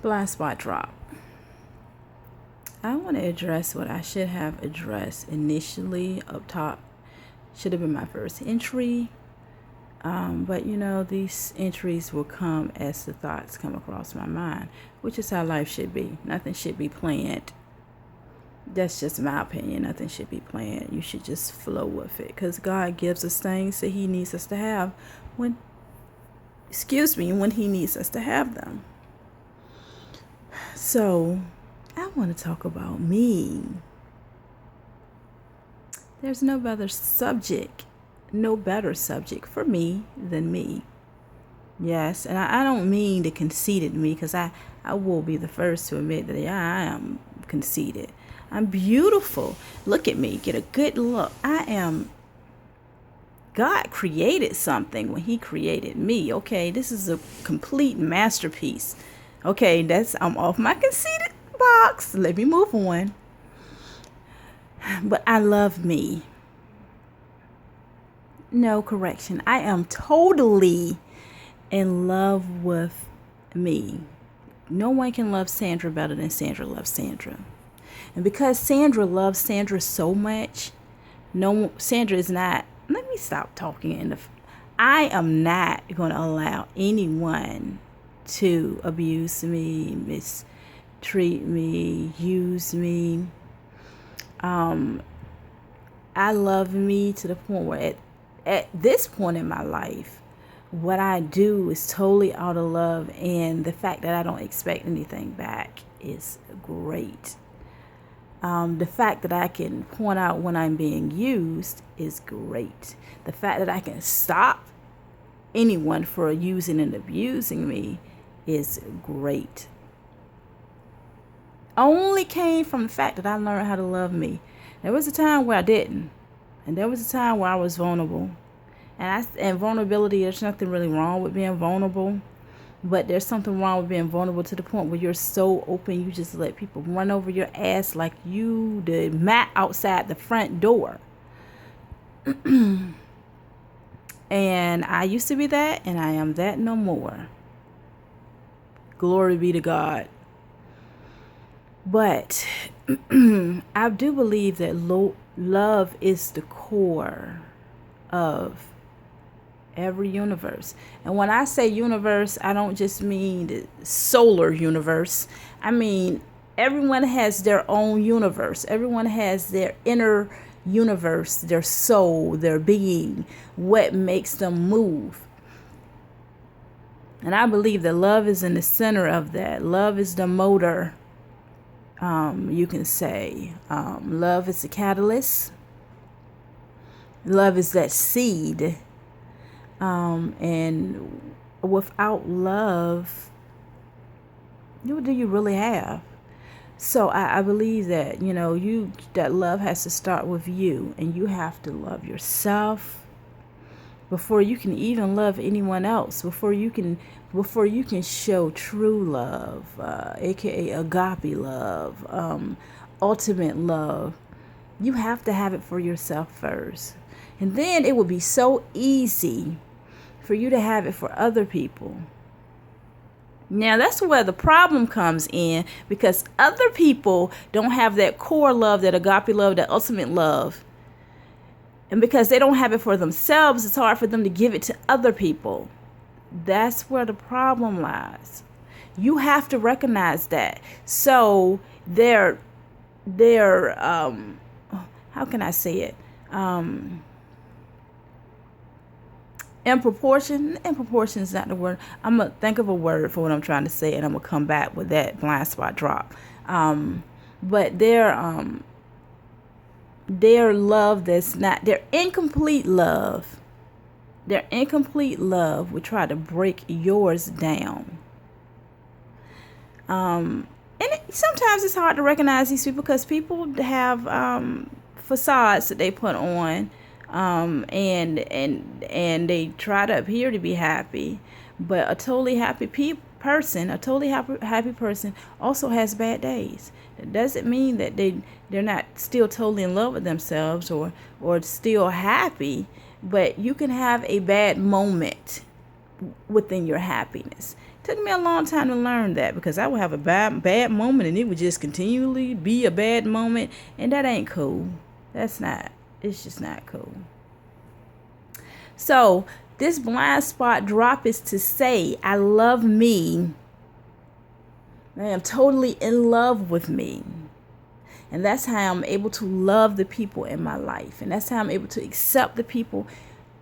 Blindspot drop. I want to address what I should have addressed initially up top. Should have been my first entry. But these entries will come as the thoughts come across my mind, which is how life should be. Nothing should be planned. That's just my opinion. Nothing should be planned. You should just flow with it, because God gives us things that He needs us to have when He needs us to have them. So, I want to talk about me. There's no better subject for me than me. Yes, and I don't mean the conceited me, because I will be the first to admit that I am conceited. I'm beautiful. Look at me. Get a good look. God created something when He created me. Okay, this is a complete masterpiece. Okay, I'm off my conceited box. Let me move on. But I love me. No, correction. I am totally in love with me. No one can love Sandra better than Sandra loves Sandra. And because Sandra loves Sandra so much, Sandra is not, let me stop talking. I am not going to allow anyone to abuse me, mistreat me, use me. I love me to the point where at this point in my life, what I do is totally out of love, and the fact that I don't expect anything back is great. The fact that I can point out when I'm being used is great. The fact that I can stop anyone for using and abusing me is great. Only came from the fact that I learned how to love me. There was a time where I didn't, and there was a time where I was vulnerable. And vulnerability, there's nothing really wrong with being vulnerable, but there's something wrong with being vulnerable to the point where you're so open, you just let people run over your ass like you the mat outside the front door. And I used to be that, and I am that no more. Glory be to God. But I do believe that love is the core of every universe. And when I say universe, I don't just mean the solar universe. I mean, everyone has their own universe. Everyone has their inner universe, their soul, their being, what makes them move. And I believe that love is in the center of that. Love is the motor. You can say love is the catalyst. Love is that seed. And without love, what do you really have? So I believe that, that love has to start with you, and you have to love yourself before you can even love anyone else, before you can show true love, aka agape love, ultimate love. You have to have it for yourself first. And then it will be so easy for you to have it for other people. Now, that's where the problem comes in, because other people don't have that core love, that agape love, that ultimate love. And because they don't have it for themselves, it's hard for them to give it to other people. That's where the problem lies. You have to recognize that. So they're how can I say it? In proportion is not the word. I'm going to think of a word for what I'm trying to say, and I'm going to come back with that blind spot drop. But their love that's not, their incomplete love would try to break yours down. And sometimes it's hard to recognize these people, because people have facades that they put on. And they try to appear to be happy, but a totally happy person also has bad days. It doesn't mean that they're not still totally in love with themselves or still happy, but you can have a bad moment within your happiness. It Took me a long time to learn that, because I would have a bad moment and it would just continually be a bad moment, and that ain't cool. It's just not cool. So this blind spot drop is to say, I love me. I am totally in love with me. And that's how I'm able to love the people in my life. And that's how I'm able to accept the people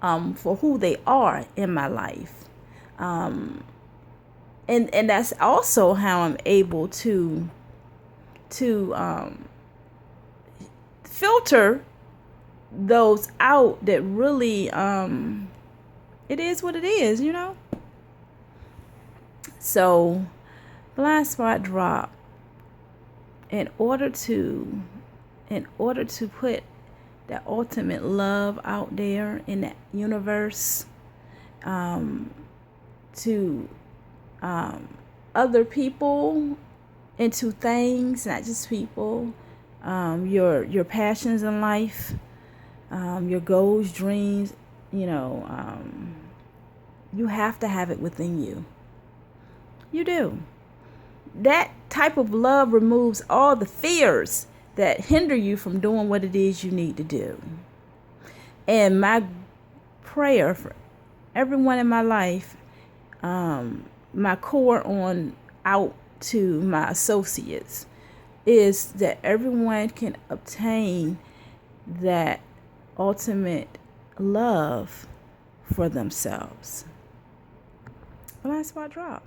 for who they are in my life. And that's also how I'm able to filter those out that really it is what it is, you know. So blind spot drop, in order to put that ultimate love out there in that universe, to other people, into things, not just people, your passions in life, your goals, dreams, you have to have it within you. You do. That type of love removes all the fears that hinder you from doing what it is you need to do. And my prayer for everyone in my life, my core on out to my associates, is that everyone can obtain that ultimate love for themselves. Blind spot drop.